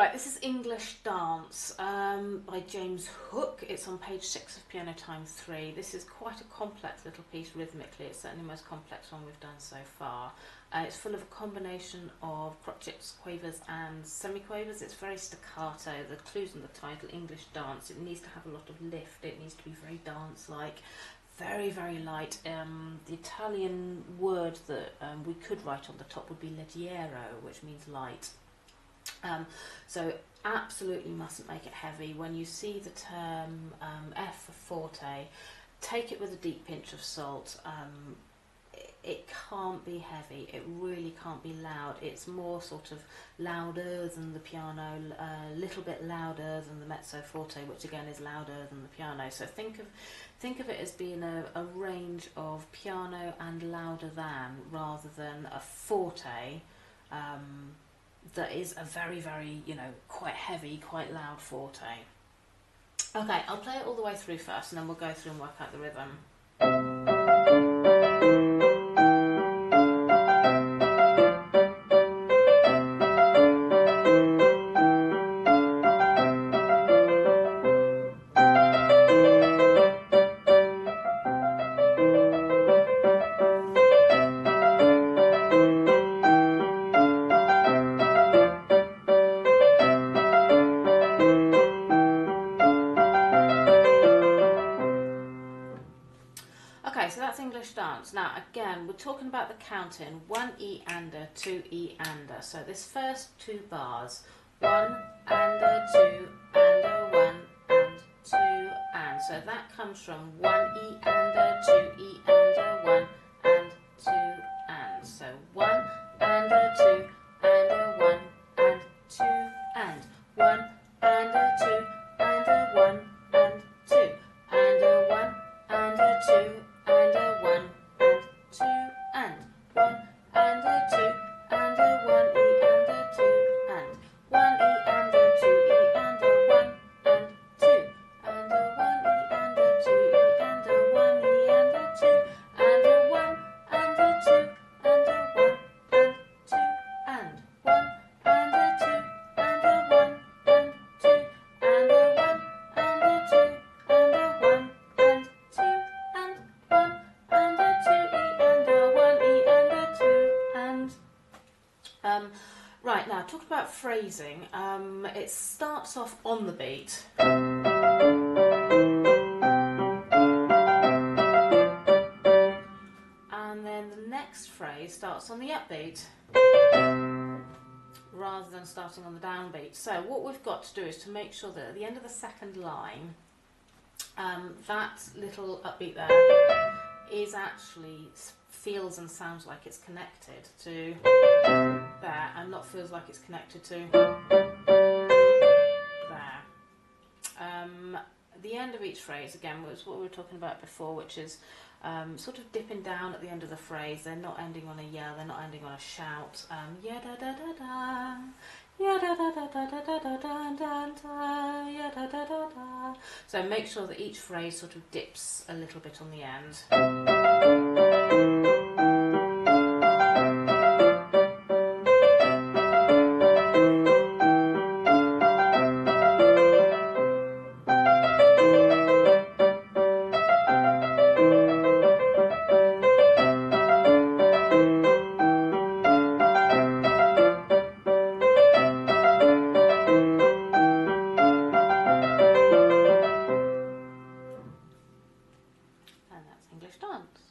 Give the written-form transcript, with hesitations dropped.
Right, this is English Dance by James Hook. It's on page 6 of Piano Time 3. This is quite a complex little piece rhythmically. It's certainly the most complex one we've done so far. It's full of a combination of crotchets, quavers and semiquavers. It's very staccato. The clues in the title, English Dance. It needs to have a lot of lift. It needs to be very dance-like. Very, very light. The Italian word that we could write on the top would be leggero, which means light. So absolutely mustn't make it heavy. When you see the term F for forte, take it with a deep pinch of salt. It can't be heavy, it really can't be loud. It's more sort of louder than the piano, a little bit louder than the mezzo forte, which again is louder than the piano. So think of it as being a range of piano and louder than, rather than a forte that is a very, very, quite heavy, quite loud forte. Okay, I'll play it all the way through first and then we'll go through and work out the rhythm. Okay, so that's English Dance. Now again, we're talking about the counting, 1 E and a, 2 E and a. So this first 2 bars, 1 and a, 2 and a, 1 and 2 and. So that comes from 1 E and a, 2 E and a, 1 and 2 and. So 1 and a, 2 and a, 1 and 2 and. 1 and a, 2 and a, 1 and 2 and a, 1 and a, 2 and a 1 and 2 and 1 and a 2 and a 1 E and a 2 and 1 E and a 2 E and a 1 and 2 and a 1 E and a 2 E and a 1 E and a 2 and a 1 and a 2 and a 1 and 2 and 1 and a 2 and a 1 and 2 and a 1 and a 2 and a 1 and 2 and 1 and a 2 E and a 1 E and a 2 and. Right, now talking about phrasing, it starts off on the beat. And then the next phrase starts on the upbeat rather than starting on the downbeat. So what we've got to do is to make sure that at the end of the second line, that little upbeat there is actually feels and sounds like it's connected to there and not feels like it's connected to there. The end of each phrase again was what we were talking about before, which is sort of dipping down at the end of the phrase. They're not ending on a yeah, they're not ending on a shout. Yeah da da da da, yeah da da da da da da da da da, yeah da da da da. So make sure that each phrase sort of dips a little bit on the end. And that's English Dance.